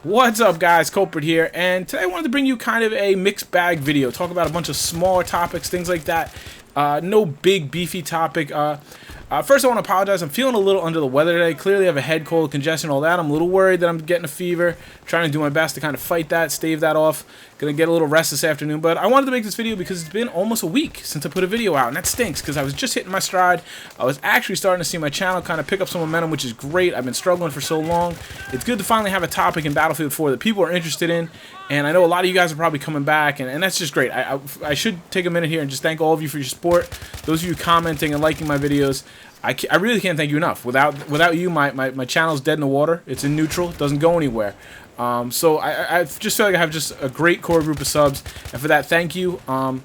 What's up, guys? Kulprit here, and today I wanted to bring you kind of a mixed bag video. Talk about a bunch of smaller topics, things like that. No big beefy topic. First, I want to apologize. I'm feeling a little under the weather today. Clearly, I have a head cold, congestion, all that. I'm a little worried that I'm getting a fever. Trying to do my best to kind of fight that, stave that off. Gonna get a little rest this afternoon, but I wanted to make this video because it's been almost a week since I put a video out, and that stinks because I was just hitting my stride. I was actually starting to see my channel kind of pick up some momentum, which is great. I've been struggling for so long. It's good to finally have a topic in Battlefield 4 that people are interested in, and I know a lot of you guys are probably coming back, and that's just great. I should take a minute here and just thank all of you for your support. Those of you commenting and liking my videos. I really can't thank you enough. Without you, my channel's dead in the water. It's in neutral. It doesn't go anywhere. So I just feel like I have just a great core group of subs, and for that, thank you. I'm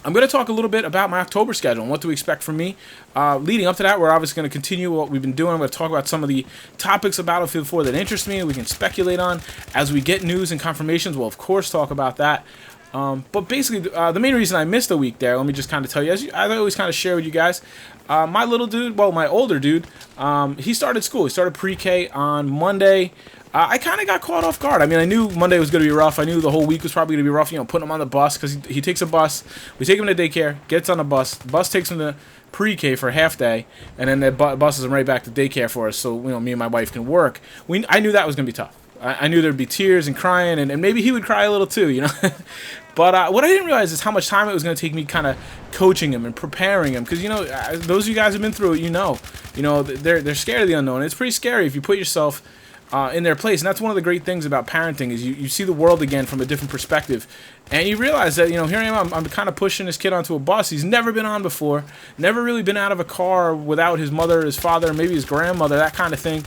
going to talk a little bit about my October schedule and what to expect from me. Leading up to that, we're obviously going to continue what we've been doing. I'm going to talk about some of the topics of Battlefield 4 that interest me, and we can speculate on. As we get news and confirmations, we'll of course talk about that. But basically, the main reason I missed a week there, let me just kind of tell you, as I always kind of share with you guys, my little dude, well, my older dude, he started school. He started pre-K on Monday. I kind of got caught off guard. I mean, I knew Monday was going to be rough. I knew the whole week was probably going to be rough, you know, putting him on the bus, because he takes a bus. We take him to daycare, gets on the bus takes him to pre-K for a half day, and then the buses him right back to daycare for us, so, you know, me and my wife can work. I knew that was going to be tough. I knew there'd be tears and crying, and maybe he would cry a little too, you know. But what I didn't realize is how much time it was going to take me kind of coaching him and preparing him, because, you know, those of you guys who have been through it, you know, they're scared of the unknown. It's pretty scary if you put yourself in their place, and that's one of the great things about parenting is you see the world again from a different perspective, and you realize that, you know, here I am, I'm kind of pushing this kid onto a bus he's never been on before, never really been out of a car without his mother, his father, maybe his grandmother, that kind of thing.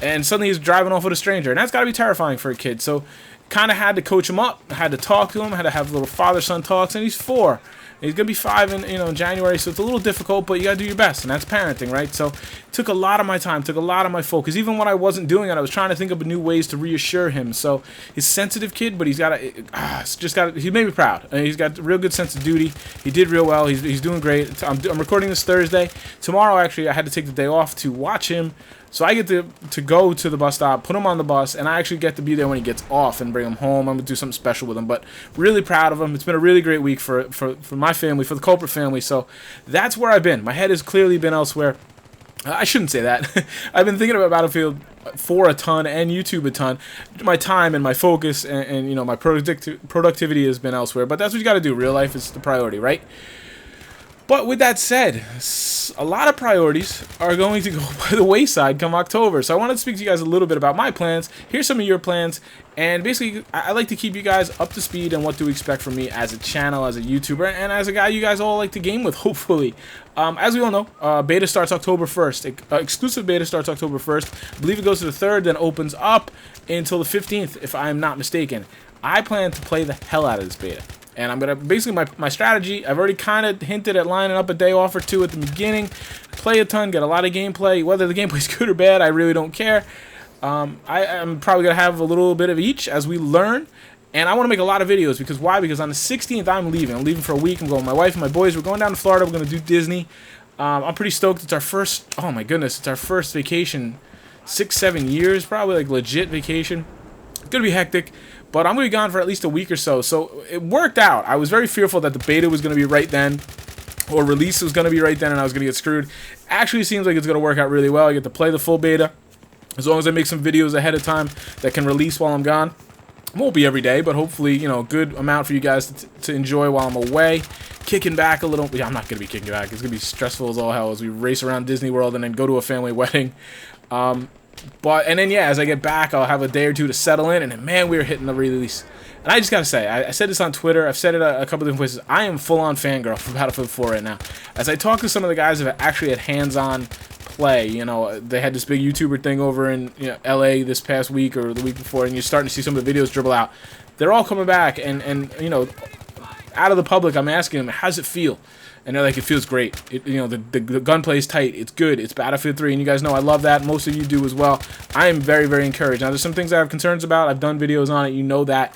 And suddenly he's driving off with a stranger, and that's got to be terrifying for a kid. So kind of had to coach him up, had to talk to him, had to have little father-son talks, and he's 4. He's going to be 5 in January, so it's a little difficult, but you got to do your best, and that's parenting, right? So it took a lot of my time, took a lot of my focus. Even when I wasn't doing it, I was trying to think of new ways to reassure him. So he's a sensitive kid, but he's got he made me proud. And he's got a real good sense of duty. He did real well. He's doing great. I'm recording this Thursday. Tomorrow, actually, I had to take the day off to watch him. So I get to go to the bus stop, put him on the bus, and I actually get to be there when he gets off and bring him home. I'm going to do something special with him, but really proud of him. It's been a really great week for my family, for the Kulprit family, so that's where I've been. My head has clearly been elsewhere. I shouldn't say that. I've been thinking about Battlefield 4 a ton and YouTube a ton. My time and my focus and you know, my productivity has been elsewhere, but that's what you got to do. Real life is the priority, right? But with that said, a lot of priorities are going to go by the wayside come October. So I wanted to speak to you guys a little bit about my plans. Here's some of your plans. And basically, I like to keep you guys up to speed on what to expect from me as a channel, as a YouTuber, and as a guy you guys all like to game with, hopefully. As we all know, beta starts October 1st. Exclusive beta starts October 1st. I believe it goes to the 3rd, then opens up until the 15th, if I'm not mistaken. I plan to play the hell out of this beta. And I'm going to, basically my strategy, I've already kind of hinted at lining up a day off or two at the beginning. Play a ton, get a lot of gameplay. Whether the gameplay's good or bad, I really don't care. I'm probably going to have a little bit of each as we learn. And I want to make a lot of videos, because why? Because on the 16th, I'm leaving. I'm leaving for a week. I'm going with my wife and my boys. We're going down to Florida. We're going to do Disney. I'm pretty stoked. It's our first, oh my goodness, it's our first vacation 6-7 years, probably, like legit vacation. It's going to be hectic. But I'm going to be gone for at least a week or so. So it worked out. I was very fearful that the beta was going to be right then, or release was going to be right then, and I was going to get screwed. Actually, seems like it's going to work out really well. I get to play the full beta, as long as I make some videos ahead of time that can release while I'm gone. It won't be every day, but hopefully, you know, a good amount for you guys to enjoy while I'm away. Kicking back a little. Yeah, I'm not going to be kicking back. It's going to be stressful as all hell as we race around Disney World and then go to a family wedding. And then, yeah, as I get back, I'll have a day or two to settle in, and then, man, we're hitting the release. And I just gotta say, I said this on Twitter, I've said it a couple different places, I am full-on fangirl for Battlefield 4 right now. As I talk to some of the guys that have actually had hands-on play, you know, they had this big YouTuber thing over in, you know, LA this past week or the week before, and you're starting to see some of the videos dribble out. They're all coming back, and you know, out of the public, I'm asking them, how does it feel? And they're like, it feels great. You know, the gunplay is tight. It's good. It's Battlefield 3, and you guys know I love that. Most of you do as well. I am very, very encouraged. Now, there's some things I have concerns about. I've done videos on it. You know that.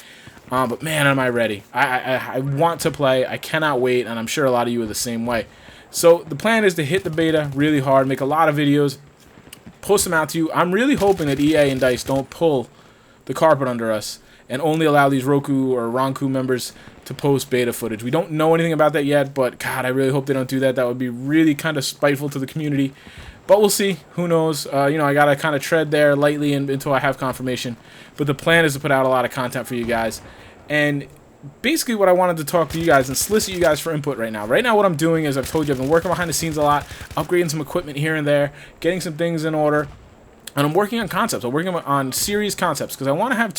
But, man, am I ready. I want to play. I cannot wait, and I'm sure a lot of you are the same way. So the plan is to hit the beta really hard, make a lot of videos, post them out to you. I'm really hoping that EA and DICE don't pull the carpet under us and only allow these Roku or Ronku members to post beta footage. We don't know anything about that yet, but God, I really hope they don't do that. That would be really kind of spiteful to the community. But we'll see. Who knows? You know, I got to kind of tread there lightly until I have confirmation. But the plan is to put out a lot of content for you guys. And basically what I wanted to talk to you guys and solicit you guys for input right now. Right now what I'm doing is, I've told you, I've been working behind the scenes a lot, upgrading some equipment here and there, getting some things in order. And I'm working on concepts. I'm working on series concepts because I want to have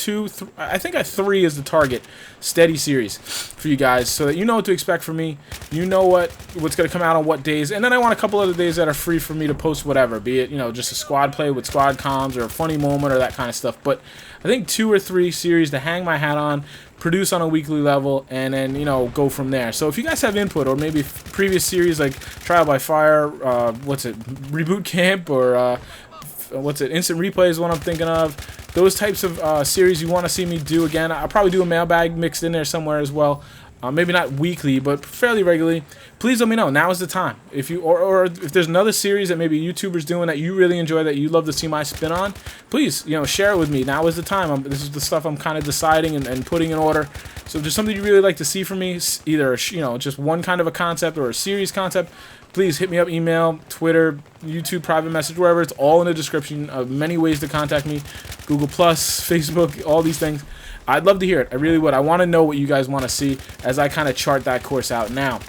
I think 3 is the target steady series for you guys, so that you know what to expect from me. You know what's going to come out on what days, and then I want a couple other days that are free for me to post whatever, be it, you know, just a squad play with squad comms or a funny moment or that kind of stuff. But I think 2 or 3 series to hang my hat on, produce on a weekly level, and then, you know, go from there. So if you guys have input, or maybe previous series like Trial by Fire, Reboot Camp, or Instant Replay is what I'm thinking of. Those types of series you want to see me do again. I'll probably do a mailbag mixed in there somewhere as well. Maybe not weekly, but fairly regularly. Please let me know. Now is the time. If you or if there's another series that maybe YouTubers doing that you really enjoy, that you'd love to see my spin on, please, you know, share it with me. Now is the time. This is the stuff I'm kind of deciding and putting in order. So if there's something you really like to see from me, either, you know, just one kind of a concept or a series concept, please hit me up, email, Twitter, YouTube, private message, wherever. It's all in the description of many ways to contact me. Google+, Facebook, all these things. I'd love to hear it. I really would. I want to know what you guys want to see as I kind of chart that course out now.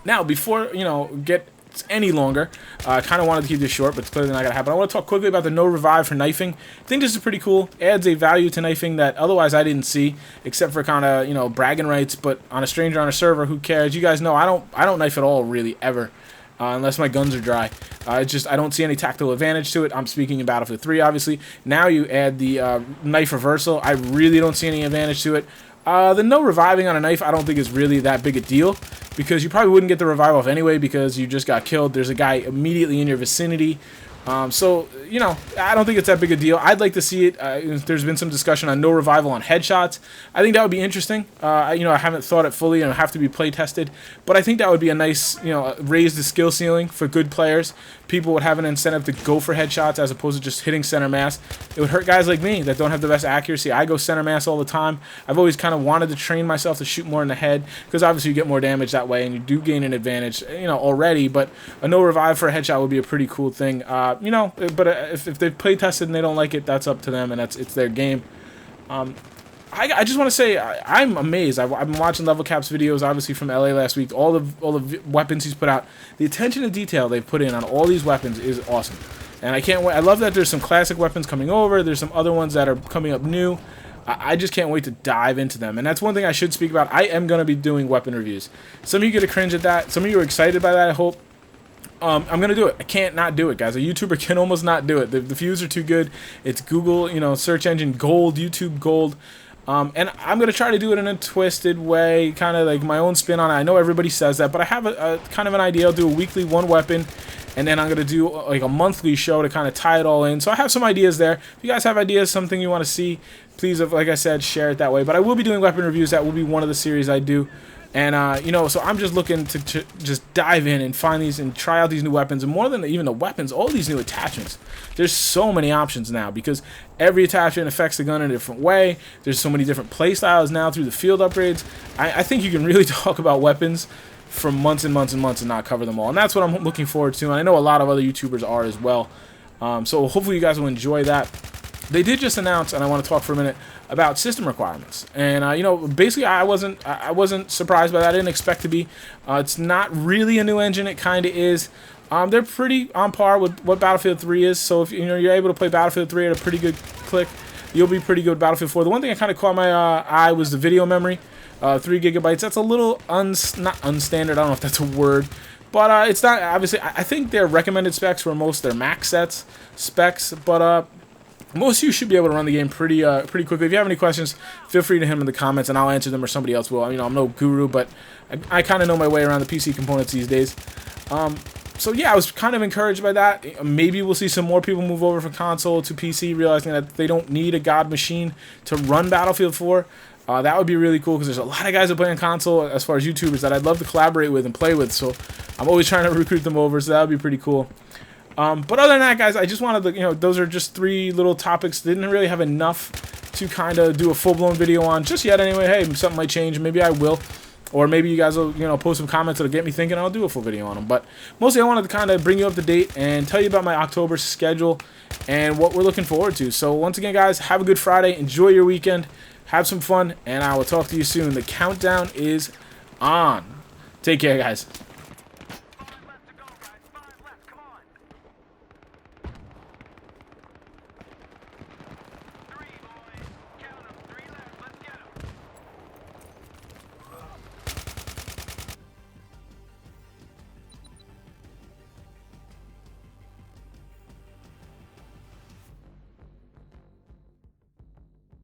Now, before, you know, get any longer, I kind of wanted to keep this short, but it's clearly not going to happen. I want to talk quickly about the no revive for knifing. I think this is pretty cool. Adds a value to knifing that otherwise I didn't see, except for kind of, you know, bragging rights. But on a stranger on a server, who cares? You guys know I don't knife at all, really, ever. Unless my guns are dry. I don't see any tactical advantage to it. I'm speaking in Battlefield 3, obviously. Now you add the knife reversal. I really don't see any advantage to it. The no reviving on a knife I don't think is really that big a deal, because you probably wouldn't get the revive off anyway because you just got killed. There's a guy immediately in your vicinity. So, you know, I don't think it's that big a deal. I'd like to see it. There's been some discussion on no revival on headshots. I think that would be interesting. You know, I haven't thought it fully and have to be play tested, but I think that would be a nice, you know, raise the skill ceiling for good players. People would have an incentive to go for headshots as opposed to just hitting center mass. It would hurt guys like me that don't have the best accuracy. I go center mass all the time. I've always kind of wanted to train myself to shoot more in the head, because obviously you get more damage that way and you do gain an advantage, you know, already. But a no revive for a headshot would be a pretty cool thing. You know, but if they play tested and they don't like it, that's up to them, and it's their game. I just want to say I'm amazed. I've been watching Level Cap's videos, obviously from LA last week. All the weapons he's put out, the attention to detail they've put in on all these weapons is awesome, and I can't wait. I love that there's some classic weapons coming over. There's some other ones that are coming up new. I just can't wait to dive into them, and that's one thing I should speak about. I am going to be doing weapon reviews. Some of you get a cringe at that. Some of you are excited by that, I hope. I'm going to do it. I can't not do it, guys. A YouTuber can almost not do it. The views are too good. It's Google, you know, search engine gold, YouTube gold. And I'm going to try to do it in a twisted way, kind of like my own spin on it. I know everybody says that, but I have a kind of an idea. I'll do a weekly one weapon, and then I'm going to do like a monthly show to kind of tie it all in. So I have some ideas there. If you guys have ideas, something you want to see, please, like I said, share it that way. But I will be doing weapon reviews. That will be one of the series I do. And, you know, so I'm just looking to just dive in and find these and try out these new weapons. And more than even the weapons, all these new attachments. There's so many options now because every attachment affects the gun in a different way. There's so many different play styles now through the field upgrades. I think you can really talk about weapons for months and months and months and not cover them all. And that's what I'm looking forward to. And I know a lot of other YouTubers are as well. So hopefully you guys will enjoy that. They did just announce, and I want to talk for a minute about system requirements. And you know, basically, I wasn't surprised by that. I didn't expect to be. It's not really a new engine. It kind of is. They're pretty on par with what Battlefield 3 is. So if you're able to play Battlefield 3 at a pretty good click, you'll be pretty good with Battlefield 4. The one thing that kind of caught my eye was the video memory, 3 gigabytes. That's a little not unstandard. I don't know if that's a word. But it's not, obviously, I think their recommended specs were most their max specs. But most of you should be able to run the game pretty quickly. If you have any questions, feel free to hit them in the comments, and I'll answer them, or somebody else will. You know, I'm no guru, but I kind of know my way around the PC components these days. So yeah, I was kind of encouraged by that. Maybe we'll see some more people move over from console to PC, realizing that they don't need a god machine to run Battlefield 4. That would be really cool, because there's a lot of guys that play on console, as far as YouTubers, that I'd love to collaborate with and play with. So I'm always trying to recruit them over, so that would be pretty cool. But other than that, guys, I just wanted to, you know, those are just 3 little topics. They didn't really have enough to kind of do a full-blown video on just yet anyway. Hey, something might change. Maybe I will. Or maybe you guys will, you know, post some comments that'll get me thinking. I'll do a full video on them. But mostly I wanted to kind of bring you up to date and tell you about my October schedule and what we're looking forward to. So once again, guys, have a good Friday. Enjoy your weekend. Have some fun. And I will talk to you soon. The countdown is on. Take care, guys.